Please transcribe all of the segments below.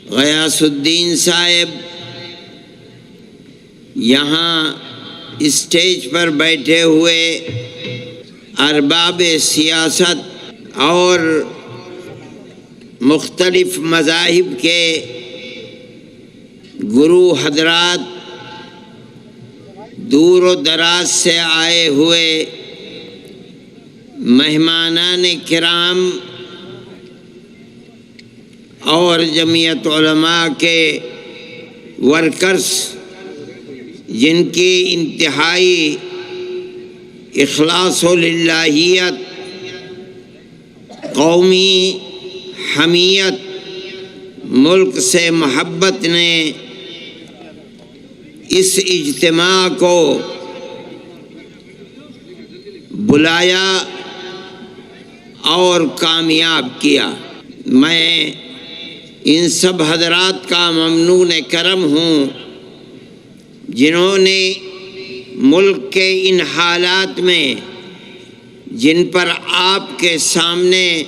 غیاث الدین صاحب یہاں اسٹیج پر بیٹھے ہوئے ارباب سیاست اور مختلف مذاہب کے گرو حضرات، دور و دراز سے آئے ہوئے مہمانان کرام اور جمعیت علماء کے ورکرز جن کی انتہائی اخلاص و للہیت، قومی حمیت، ملک سے محبت نے اس اجتماع کو بلایا اور کامیاب کیا۔ میں ان سب حضرات کا ممنون کرم ہوں جنہوں نے ملک کے ان حالات میں جن پر آپ کے سامنے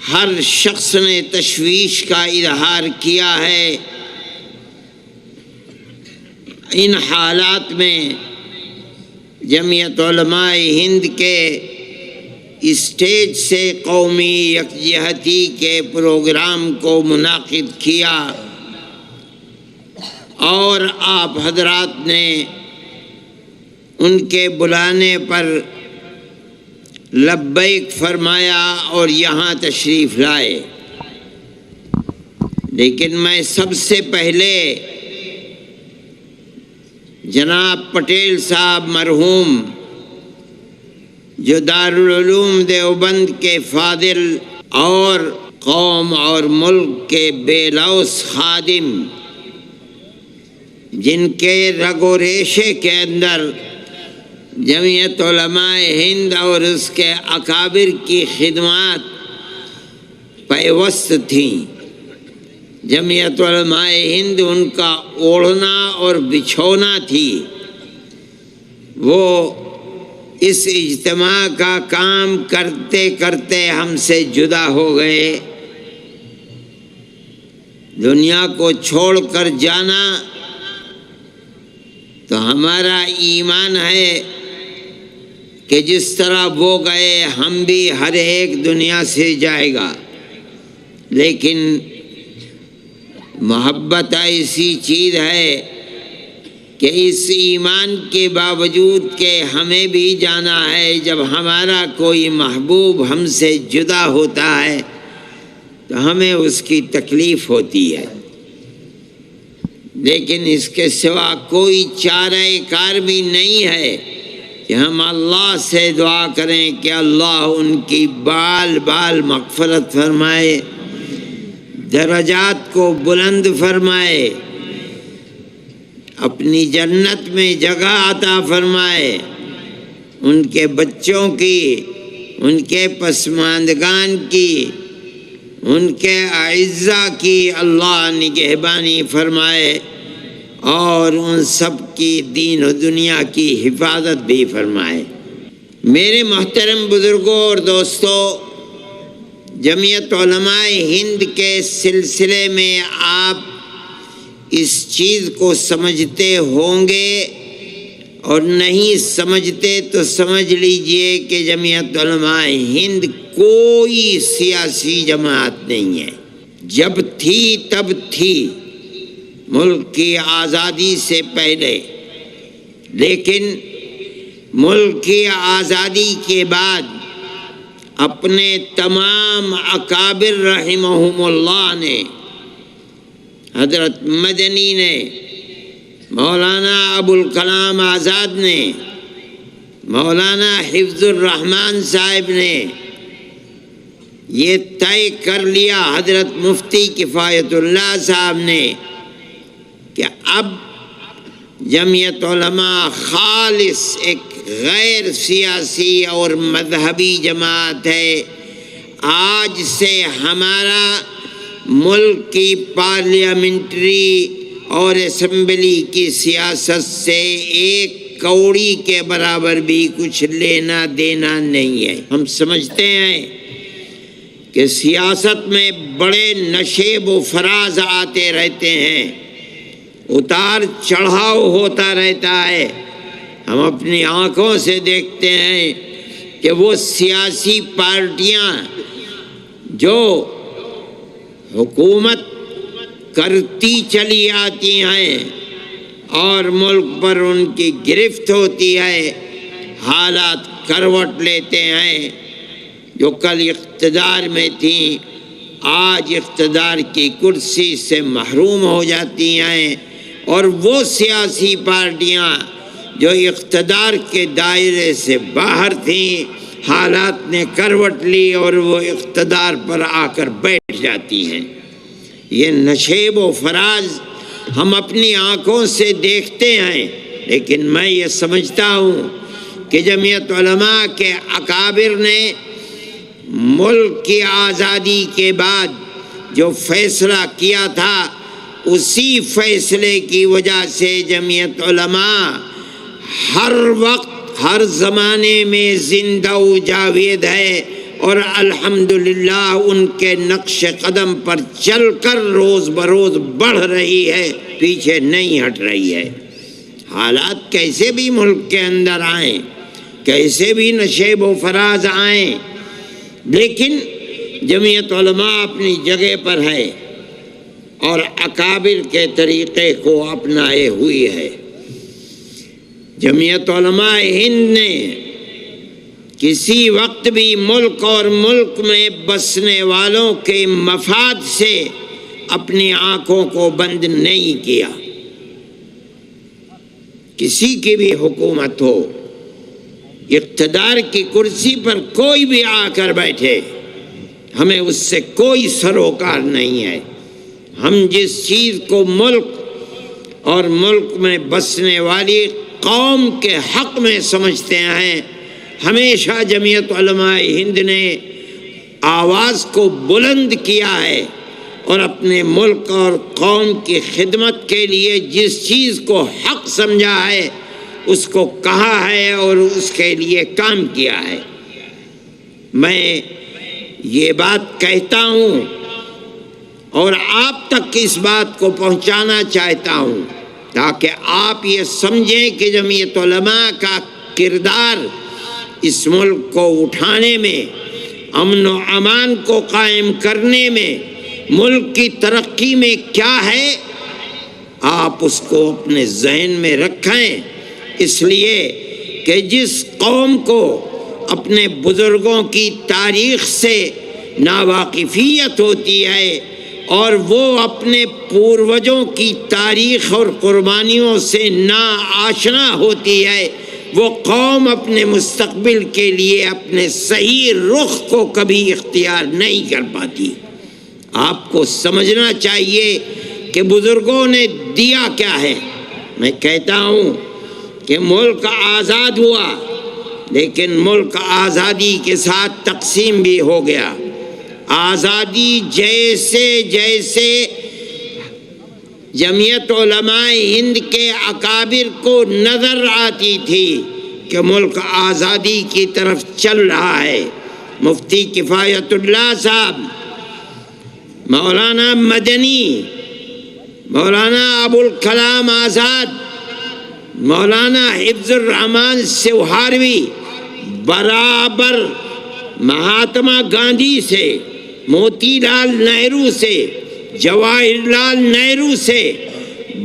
ہر شخص نے تشویش کا اظہار کیا ہے، ان حالات میں جمعیت علماء ہند کے اسٹیج سے قومی یکجہتی کے پروگرام کو منعقد کیا اور آپ حضرات نے ان کے بلانے پر لبیک فرمایا اور یہاں تشریف لائے۔ لیکن میں سب سے پہلے جناب پٹیل صاحب مرحوم جو دارالعلوم دیوبند کے فاضل اور قوم اور ملک کے بے لوث خادم، جن کے رگ و ریشے کے اندر جمعیت علماء ہند اور اس کے اکابر کی خدمات پیوست تھیں، جمعیت علماء ہند ان کا اوڑھنا اور بچھونا تھی، وہ اس اجتماع کا کام کرتے کرتے ہم سے جدا ہو گئے۔ دنیا کو چھوڑ کر جانا تو ہمارا ایمان ہے کہ جس طرح وہ گئے ہم بھی ہر ایک دنیا سے جائے گا، لیکن محبت ایسی چیز ہے کہ اس ایمان کے باوجود کہ ہمیں بھی جانا ہے، جب ہمارا کوئی محبوب ہم سے جدا ہوتا ہے تو ہمیں اس کی تکلیف ہوتی ہے، لیکن اس کے سوا کوئی چارہ کار بھی نہیں ہے کہ ہم اللہ سے دعا کریں کہ اللہ ان کی بال بال مغفرت فرمائے، درجات کو بلند فرمائے، اپنی جنت میں جگہ عطا فرمائے، ان کے بچوں کی، ان کے پسماندگان کی، ان کے اعزاء کی اللہ نگہبانی فرمائے اور ان سب کی دین و دنیا کی حفاظت بھی فرمائے۔ میرے محترم بزرگوں اور دوستو، جمعیت علماء ہند کے سلسلے میں آپ اس چیز کو سمجھتے ہوں گے، اور نہیں سمجھتے تو سمجھ لیجئے کہ جمعیت علماء ہند کوئی سیاسی جماعت نہیں ہے۔ جب تھی تب تھی، ملک کی آزادی سے پہلے، لیکن ملک کی آزادی کے بعد اپنے تمام اکابر رحمہم اللہ نے، حضرت مدنی نے، مولانا ابوالکلام آزاد نے، مولانا حفظ الرحمان صاحب نے یہ طے کر لیا، حضرت مفتی کفایت اللہ صاحب نے، کہ اب جمعیت علماء خالص ایک غیر سیاسی اور مذہبی جماعت ہے۔ آج سے ہمارا ملک کی پارلیمنٹری اور اسمبلی کی سیاست سے ایک کوڑی کے برابر بھی کچھ لینا دینا نہیں ہے۔ ہم سمجھتے ہیں کہ سیاست میں بڑے نشیب و فراز آتے رہتے ہیں، اتار چڑھاؤ ہوتا رہتا ہے۔ ہم اپنی آنکھوں سے دیکھتے ہیں کہ وہ سیاسی پارٹیاں جو حکومت کرتی چلی آتی ہیں اور ملک پر ان کی گرفت ہوتی ہے، حالات کروٹ لیتے ہیں۔ جو کل اقتدار میں تھیں آج اقتدار کی کرسی سے محروم ہو جاتی ہیں، اور وہ سیاسی پارٹیاں جو اقتدار کے دائرے سے باہر تھیں حالات نے کروٹ لی اور وہ اقتدار پر آ کر بیٹھ جاتی ہیں۔ یہ نشیب و فراز ہم اپنی آنکھوں سے دیکھتے ہیں، لیکن میں یہ سمجھتا ہوں کہ جمعیت علماء کے اکابر نے ملک کی آزادی کے بعد جو فیصلہ کیا تھا، اسی فیصلے کی وجہ سے جمعیت علماء ہر وقت ہر زمانے میں زندہ و جاوید ہے، اور الحمدللہ ان کے نقش قدم پر چل کر روز بروز بڑھ رہی ہے، پیچھے نہیں ہٹ رہی ہے۔ حالات کیسے بھی ملک کے اندر آئیں، کیسے بھی نشیب و فراز آئیں، لیکن جمعیت علماء اپنی جگہ پر ہے اور اکابر کے طریقے کو اپنائے ہوئی ہے۔ جمعیت علماء ہند نے کسی وقت بھی ملک اور ملک میں بسنے والوں کے مفاد سے اپنی آنکھوں کو بند نہیں کیا۔ کسی کی بھی حکومت ہو، اقتدار کی کرسی پر کوئی بھی آ کر بیٹھے، ہمیں اس سے کوئی سروکار نہیں ہے۔ ہم جس چیز کو ملک اور ملک میں بسنے والی قوم کے حق میں سمجھتے ہیں، ہمیشہ جمعیت علماء ہند نے آواز کو بلند کیا ہے، اور اپنے ملک اور قوم کی خدمت کے لیے جس چیز کو حق سمجھا ہے اس کو کہا ہے اور اس کے لیے کام کیا ہے۔ میں یہ بات کہتا ہوں اور آپ تک اس بات کو پہنچانا چاہتا ہوں تاکہ آپ یہ سمجھیں کہ جمعیت علماء کا کردار اس ملک کو اٹھانے میں، امن و امان کو قائم کرنے میں، ملک کی ترقی میں کیا ہے، آپ اس کو اپنے ذہن میں رکھیں۔ اس لیے کہ جس قوم کو اپنے بزرگوں کی تاریخ سے ناواقفیت ہوتی ہے اور وہ اپنے پوروجوں کی تاریخ اور قربانیوں سے ناآشنا ہوتی ہے، وہ قوم اپنے مستقبل کے لیے اپنے صحیح رخ کو کبھی اختیار نہیں کر پاتی۔ آپ کو سمجھنا چاہیے کہ بزرگوں نے دیا کیا ہے۔ میں کہتا ہوں کہ ملک آزاد ہوا، لیکن ملک آزادی کے ساتھ تقسیم بھی ہو گیا۔ آزادی جیسے جیسے جمعیت علماء ہند کے اکابر کو نظر آتی تھی کہ ملک آزادی کی طرف چل رہا ہے، مفتی کفایت اللہ صاحب، مولانا مدنی، مولانا ابوالکلام آزاد، مولانا حفظ الرحمان سوہاروی برابر مہاتما گاندھی سے، موتی لال نہرو سے، جواہر لال نہرو سے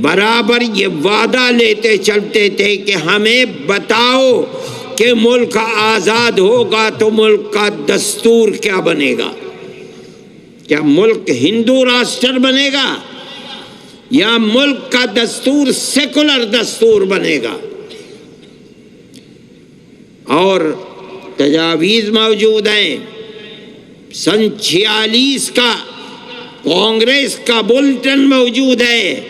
برابر یہ وعدہ لیتے چلتے تھے کہ ہمیں بتاؤ کہ ملک آزاد ہوگا تو ملک کا دستور کیا بنے گا؟ کیا ملک ہندو راشٹر بنے گا یا ملک کا دستور سیکولر دستور بنے گا؟ اور تجاویز موجود ہیں۔ سن 46 کا کانگریس کا بلٹن موجود ہے،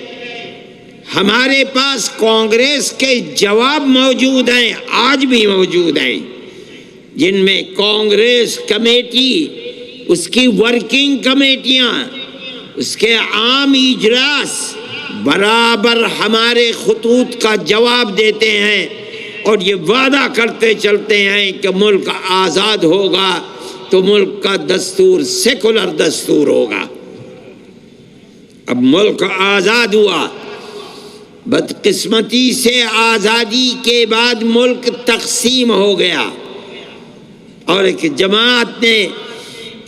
ہمارے پاس کانگریس کے جواب موجود ہیں، آج بھی موجود ہیں، جن میں کانگریس کمیٹی، اس کی ورکنگ کمیٹیاں، اس کے عام اجلاس برابر ہمارے خطوط کا جواب دیتے ہیں اور یہ وعدہ کرتے چلتے ہیں کہ ملک آزاد ہوگا تو ملک کا دستور سیکولر دستور ہوگا۔ اب ملک آزاد ہوا، بدقسمتی سے آزادی کے بعد ملک تقسیم ہو گیا، اور ایک جماعت نے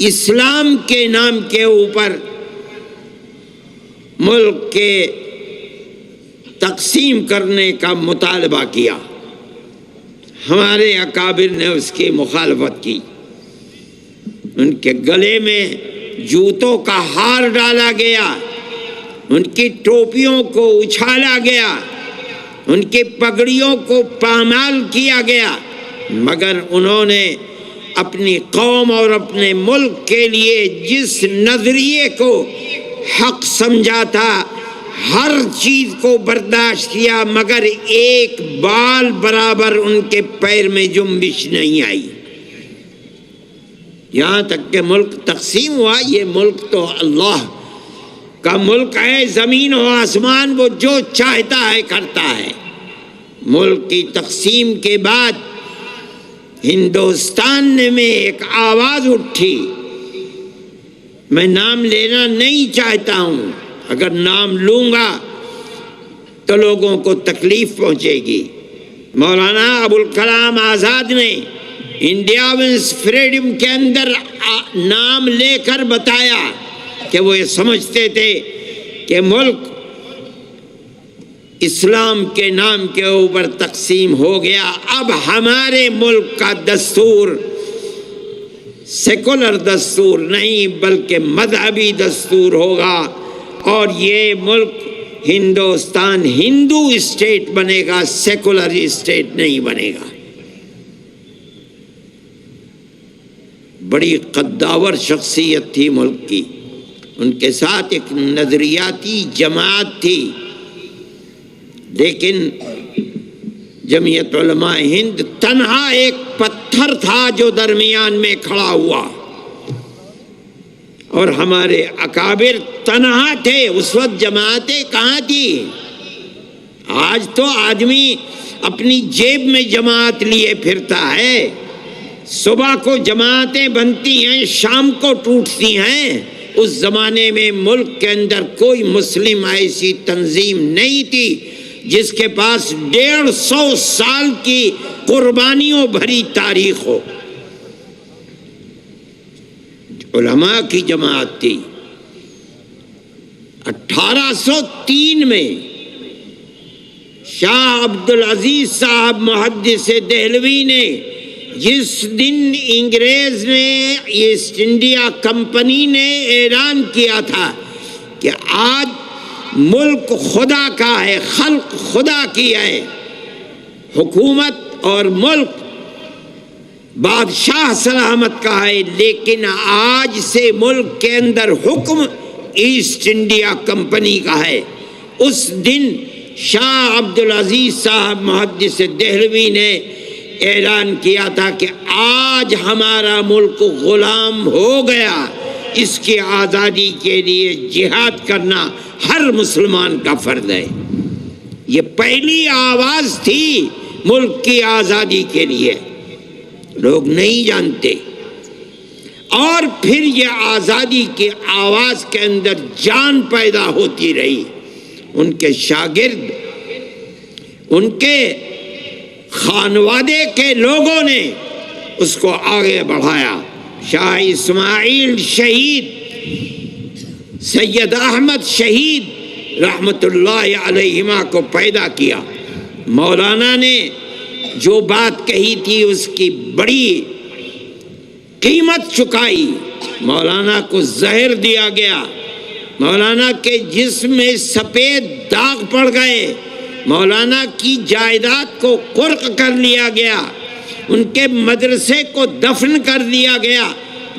اسلام کے نام کے اوپر ملک کے تقسیم کرنے کا مطالبہ کیا۔ ہمارے اکابر نے اس کی مخالفت کی، ان کے گلے میں جوتوں کا ہار ڈالا گیا، ان کی ٹوپیوں کو اچھالا گیا، ان کی پگڑیوں کو پامال کیا گیا، مگر انہوں نے اپنی قوم اور اپنے ملک کے لیے جس نظریے کو حق سمجھا تھا ہر چیز کو برداشت کیا، مگر ایک بال برابر ان کے پیر میں جنبش نہیں آئی، یہاں تک کہ ملک تقسیم ہوا۔ یہ ملک تو اللہ کا ملک ہے، زمین و آسمان وہ جو چاہتا ہے کرتا ہے۔ ملک کی تقسیم کے بعد ہندوستان میں ایک آواز اٹھی، میں نام لینا نہیں چاہتا ہوں، اگر نام لوں گا تو لوگوں کو تکلیف پہنچے گی۔ مولانا ابوالکلام آزاد نے انڈیا ونس فریڈم کے اندر نام لے کر بتایا کہ وہ یہ سمجھتے تھے کہ ملک اسلام کے نام کے اوپر تقسیم ہو گیا، اب ہمارے ملک کا دستور سیکولر دستور نہیں بلکہ مذہبی دستور ہوگا، اور یہ ملک ہندوستان ہندو اسٹیٹ بنے گا، سیکولر اسٹیٹ نہیں بنے گا۔ بڑی قداور شخصیت تھی ملک کی، ان کے ساتھ ایک نظریاتی جماعت تھی، لیکن جمعیت علماء ہند تنہا ایک پتھر تھا جو درمیان میں کھڑا ہوا، اور ہمارے اکابر تنہا تھے۔ اس وقت جماعتیں کہاں تھی؟ آج تو آدمی اپنی جیب میں جماعت لیے پھرتا ہے، صبح کو جماعتیں بنتی ہیں، شام کو ٹوٹتی ہیں۔ اس زمانے میں ملک کے اندر کوئی مسلم ایسی تنظیم نہیں تھی جس کے پاس 150 سال کی قربانیوں بھری تاریخ ہو۔ علماء کی جماعت تھی۔ 1803 میں شاہ عبدالعزیز صاحب محدث دہلوی نے جس دن انگریز نے ایسٹ انڈیا کمپنی نے اعلان کیا تھا کہ آج ملک خدا کا ہے، خلق خدا کی ہے، حکومت اور ملک بادشاہ سلامت کا ہے، لیکن آج سے ملک کے اندر حکم ایسٹ انڈیا کمپنی کا ہے، اس دن شاہ عبدالعزیز صاحب محدث دہلوی نے اعلان کیا تھا کہ آج ہمارا ملک غلام ہو گیا، اس کی آزادی کے لیے جہاد کرنا ہر مسلمان کا فرض ہے۔ یہ پہلی آواز تھی ملک کی آزادی کے لیے، لوگ نہیں جانتے۔ اور پھر یہ آزادی کی آواز کے اندر جان پیدا ہوتی رہی، ان کے شاگرد، ان کے خانوادے کے لوگوں نے اس کو آگے بڑھایا۔ شاہ اسماعیل شہید، سید احمد شہید رحمت اللہ علیہما کو پیدا کیا۔ مولانا نے جو بات کہی تھی اس کی بڑی قیمت چکائی۔ مولانا کو زہر دیا گیا، مولانا کے جسم میں سفید داغ پڑ گئے، مولانا کی جائیداد کو قرق کر لیا گیا، ان کے مدرسے کو دفن کر دیا گیا۔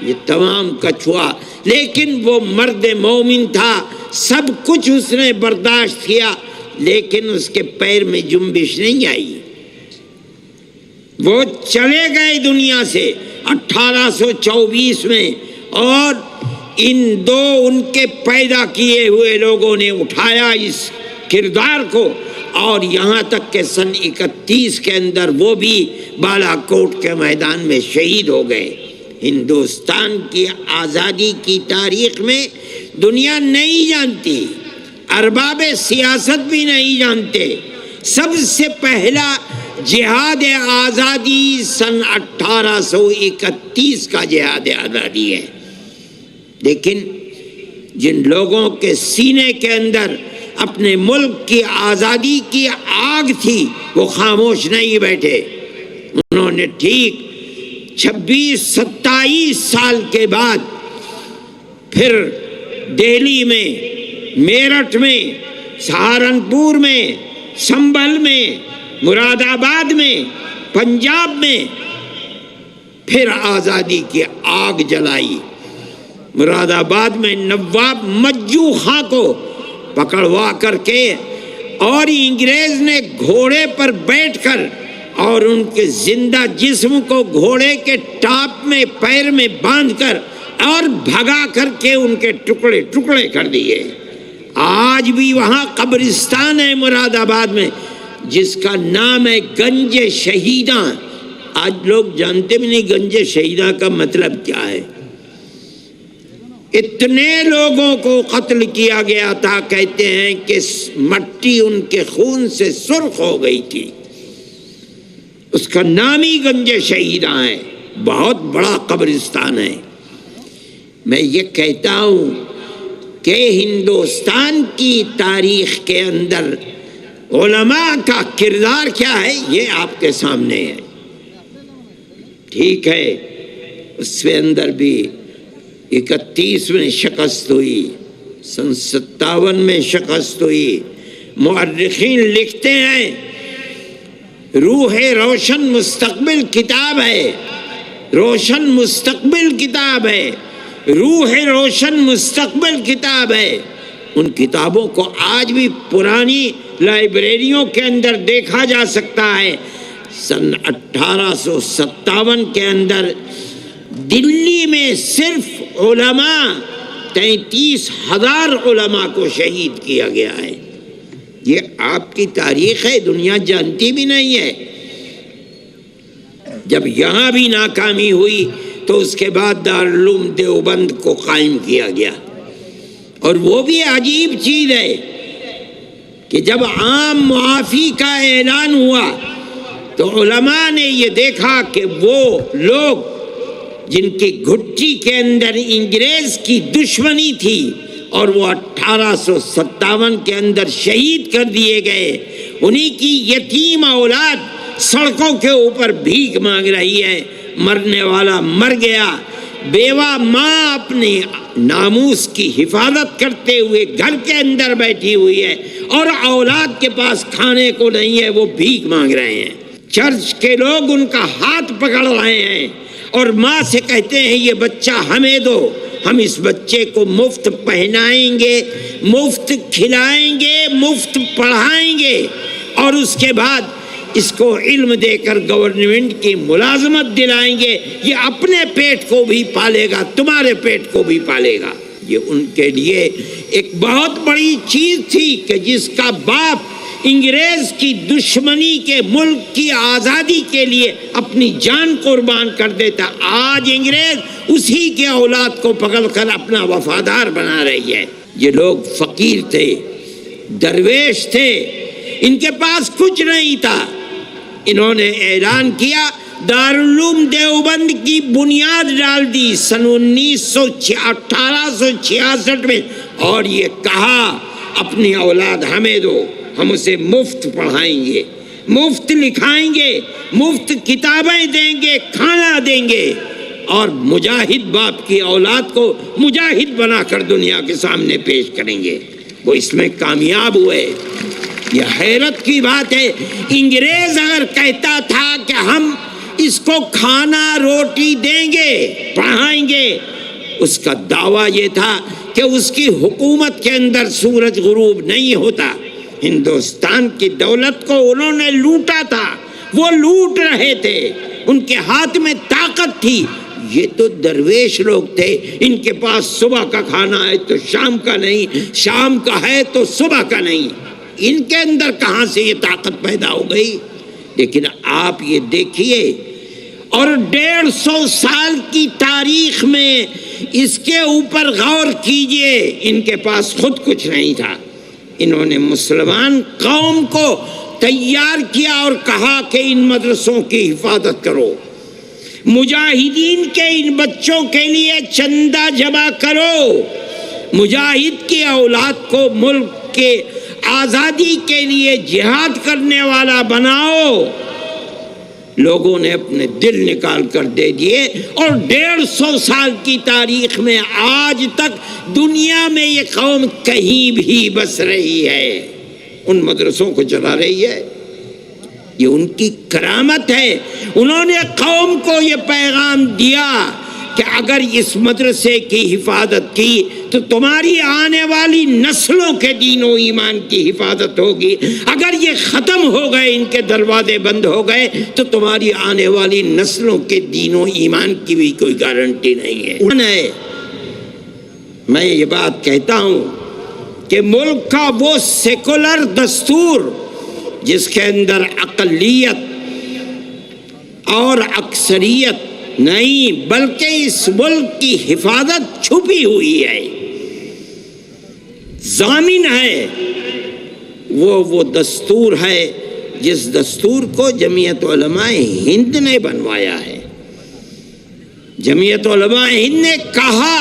یہ تمام کچھ ہوا، لیکن وہ مرد مومن تھا، سب کچھ اس نے برداشت کیا، لیکن اس کے پیر میں جنبش نہیں آئی۔ وہ چلے گئے دنیا سے 1824 میں، اور ان دو ان کے پیدا کیے ہوئے لوگوں نے اٹھایا اس کردار کو، اور یہاں تک کہ سن 31 کے اندر وہ بھی بالا کوٹ کے میدان میں شہید ہو گئے۔ ہندوستان کی آزادی کی تاریخ میں دنیا نہیں جانتی، ارباب سیاست بھی نہیں جانتے۔ سب سے پہلا جہاد آزادی سن 1831 کا جہاد آزادی ہے، لیکن جن لوگوں کے سینے کے اندر اپنے ملک کی آزادی کی آگ تھی وہ خاموش نہیں بیٹھے۔ انہوں نے ٹھیک 26-27 سال کے بعد پھر دہلی میں، میرٹھ میں، سہارنپور میں، سنبھل میں، مراد آباد میں، پنجاب میں پھر آزادی کی آگ جلائی۔ مراد آباد میں نواب مجو خاں کو پکڑوا کر کے اور انگریز نے گھوڑے پر بیٹھ کر اور ان کے زندہ جسم کو گھوڑے کے ٹاپ میں پیر میں باندھ کر اور بھگا کر کے ان کے ٹکڑے ٹکڑے کر دیے۔ آج بھی وہاں قبرستان ہے مراد آباد میں جس کا نام ہے گنج شہیداں۔ آج لوگ جانتے بھی نہیں گنج شہیداں کا مطلب کیا ہے۔ اتنے لوگوں کو قتل کیا گیا تھا، کہتے ہیں کہ مٹی ان کے خون سے سرخ ہو گئی تھی۔ اس کا نام ہی گنج شہیداں ہے، بہت بڑا قبرستان ہے۔ میں یہ کہتا ہوں کہ ہندوستان کی تاریخ کے اندر علماء کا کردار کیا ہے یہ آپ کے سامنے ہے۔ ٹھیک ہے، اس کے اندر بھی 31 میں شکست ہوئی، سن 57 میں شکست ہوئی۔ مورخین لکھتے ہیں روح روشن مستقبل کتاب ہے، روشن مستقبل کتاب ہے، روح روشن مستقبل کتاب ہے۔ ان کتابوں کو آج بھی پرانی لائبریریوں کے اندر دیکھا جا سکتا ہے۔ سن 1857 کے اندر دلی میں صرف علماء 33,000 علماء کو شہید کیا گیا ہے۔ یہ آپ کی تاریخ ہے، دنیا جانتی بھی نہیں ہے۔ جب یہاں بھی ناکامی ہوئی تو اس کے بعد دارالعلوم دیوبند کو قائم کیا گیا۔ اور وہ بھی عجیب چیز ہے کہ جب عام معافی کا اعلان ہوا تو علماء نے یہ دیکھا کہ وہ لوگ جن کی گھٹی کے اندر انگریز کی دشمنی تھی اور وہ 1857 کے اندر شہید کر دیے گئے، انہی کی یتیم اولاد سڑکوں کے اوپر بھیک مانگ رہی ہے، مرنے والا مر گیا، بیوہ ماں اپنے ناموس کی حفاظت کرتے ہوئے گھر کے اندر بیٹھی ہوئی ہے اور اولاد کے پاس کھانے کو نہیں ہے، وہ بھیک مانگ رہے ہیں۔ چرچ کے لوگ ان کا ہاتھ پکڑ رہے ہیں اور ماں سے کہتے ہیں یہ بچہ ہمیں دو، ہم اس بچے کو مفت پہنائیں گے، مفت کھلائیں گے، مفت پڑھائیں گے اور اس کے بعد اس کو علم دے کر گورنمنٹ کی ملازمت دلائیں گے، یہ اپنے پیٹ کو بھی پالے گا، تمہارے پیٹ کو بھی پالے گا۔ یہ ان کے لیے ایک بہت بڑی چیز تھی کہ جس کا باپ انگریز کی دشمنی کے ملک کی آزادی کے لیے اپنی جان قربان کر دیتا، آج انگریز اسی کے اولاد کو پکڑ کر اپنا وفادار بنا رہی ہے۔ یہ لوگ فقیر تھے، درویش تھے، ان کے پاس کچھ نہیں تھا۔ انہوں نے اعلان کیا، دارالعلوم دیوبند کی بنیاد ڈال دی سن 1866 میں، اور یہ کہا اپنی اولاد ہمیں دو، ہم اسے مفت پڑھائیں گے، مفت لکھائیں گے، مفت کتابیں دیں گے، کھانا دیں گے، اور مجاہد باپ کی اولاد کو مجاہد بنا کر دنیا کے سامنے پیش کریں گے۔ وہ اس میں کامیاب ہوئے۔ یہ حیرت کی بات ہے، انگریز اگر کہتا تھا کہ ہم اس کو کھانا روٹی دیں گے، پڑھائیں گے، اس کا دعویٰ یہ تھا کہ اس کی حکومت کے اندر سورج غروب نہیں ہوتا۔ ہندوستان کی دولت کو انہوں نے لوٹا تھا، وہ لوٹ رہے تھے، ان کے ہاتھ میں طاقت تھی۔ یہ تو درویش لوگ تھے، ان کے پاس صبح کا کھانا ہے تو شام کا نہیں، شام کا ہے تو صبح کا نہیں۔ ان کے اندر کہاں سے یہ طاقت پیدا ہو گئی؟ لیکن آپ یہ دیکھیے، اور 150 سال کی تاریخ میں اس کے اوپر غور کیجئے، ان کے پاس خود کچھ نہیں تھا، انہوں نے مسلمان قوم کو تیار کیا اور کہا کہ ان مدرسوں کی حفاظت کرو، مجاہدین کے ان بچوں کے لیے چندہ جمع کرو، مجاہد کی اولاد کو ملک کے آزادی کے لیے جہاد کرنے والا بناؤ۔ لوگوں نے اپنے دل نکال کر دے دیے، اور 150 سال کی تاریخ میں آج تک دنیا میں یہ قوم کہیں بھی بس رہی ہے، ان مدرسوں کو چلا رہی ہے۔ یہ ان کی کرامت ہے۔ انہوں نے قوم کو یہ پیغام دیا کہ اگر اس مدرسے کی حفاظت کی تو تمہاری آنے والی نسلوں کے دین و ایمان کی حفاظت ہوگی، اگر یہ ختم ہو گئے، ان کے دروازے بند ہو گئے، تو تمہاری آنے والی نسلوں کے دین و ایمان کی بھی کوئی گارنٹی نہیں ہے۔ میں یہ بات کہتا ہوں کہ ملک کا وہ سیکولر دستور جس کے اندر اقلیت اور اکثریت نہیں بلکہ اس ملک کی حفاظت چھپی ہوئی ہے، ضامن ہے، وہ دستور ہے جس دستور کو جمعیت علماء ہند نے بنوایا ہے۔ جمعیت علماء ہند نے کہا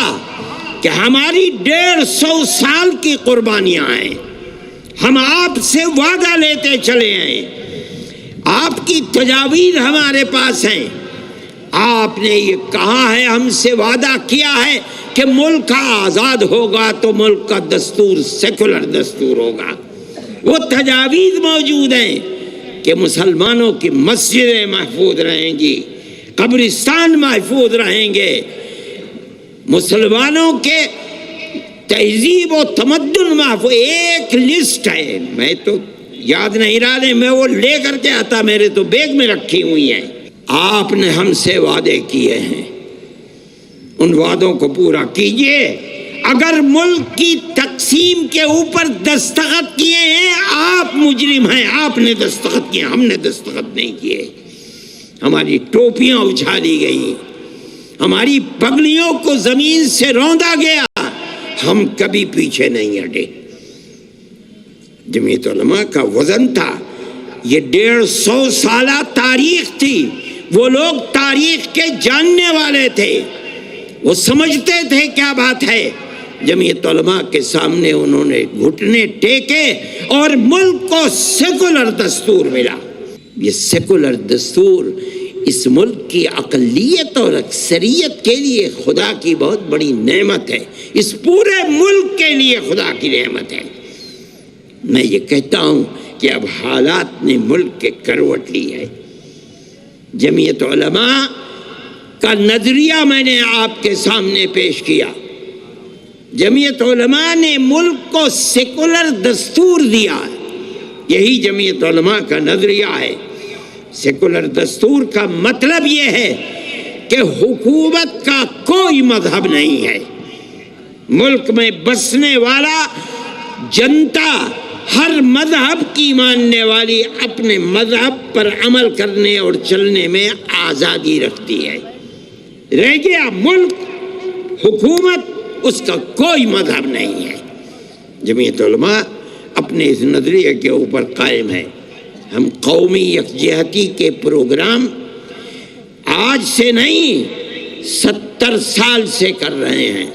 کہ ہماری 150 سال کی قربانیاں ہیں، ہم آپ سے وعدہ لیتے چلے ہیں، آپ کی تجاویز ہمارے پاس ہیں، آپ نے یہ کہا ہے، ہم سے وعدہ کیا ہے کہ ملک آزاد ہوگا تو ملک کا دستور سیکولر دستور ہوگا۔ وہ تجاویز موجود ہیں کہ مسلمانوں کی مسجدیں محفوظ رہیں گی، قبرستان محفوظ رہیں گے، مسلمانوں کے تہذیب و تمدن محفوظ۔ ایک لسٹ ہے، میں تو یاد نہیں رہا، میں وہ لے کر کے آتا، میرے تو بیگ میں رکھی ہوئی ہیں۔ آپ نے ہم سے وعدے کیے ہیں، ان وعدوں کو پورا کیجئے۔ اگر ملک کی تقسیم کے اوپر دستخط کیے ہیں، آپ مجرم ہیں، آپ نے دستخط کیے، ہم نے دستخط نہیں کیے۔ ہماری ٹوپیاں اچھالی گئی، ہماری پگڑیوں کو زمین سے روندا گیا، ہم کبھی پیچھے نہیں ہٹے۔ جمعیت علماء کا وزن تھا، یہ 150 سالہ تاریخ تھی، وہ لوگ تاریخ کے جاننے والے تھے، وہ سمجھتے تھے کیا بات ہے۔ جمعیت علماء کے سامنے انہوں نے گھٹنے ٹیکے اور ملک کو سیکولر دستور ملا۔ یہ سیکولر دستور اس ملک کی اقلیت اور اکثریت کے لیے خدا کی بہت بڑی نعمت ہے، اس پورے ملک کے لیے خدا کی نعمت ہے۔ میں یہ کہتا ہوں کہ اب حالات نے ملک کے کروٹ لی ہے۔ جمعیت علماء کا نظریہ میں نے آپ کے سامنے پیش کیا۔ جمعیت علماء نے ملک کو سیکولر دستور دیا، یہی جمعیت علماء کا نظریہ ہے۔ سیکولر دستور کا مطلب یہ ہے کہ حکومت کا کوئی مذہب نہیں ہے، ملک میں بسنے والا جنتا ہر مذہب کی ماننے والی اپنے مذہب پر عمل کرنے اور چلنے میں آزادی رکھتی ہے۔ رہ گیا ملک، حکومت، اس کا کوئی مذہب نہیں ہے۔ جمعیت علماء اپنے اس نظریے کے اوپر قائم ہے۔ ہم قومی یکجہتی کے پروگرام آج سے نہیں 70 سال سے کر رہے ہیں۔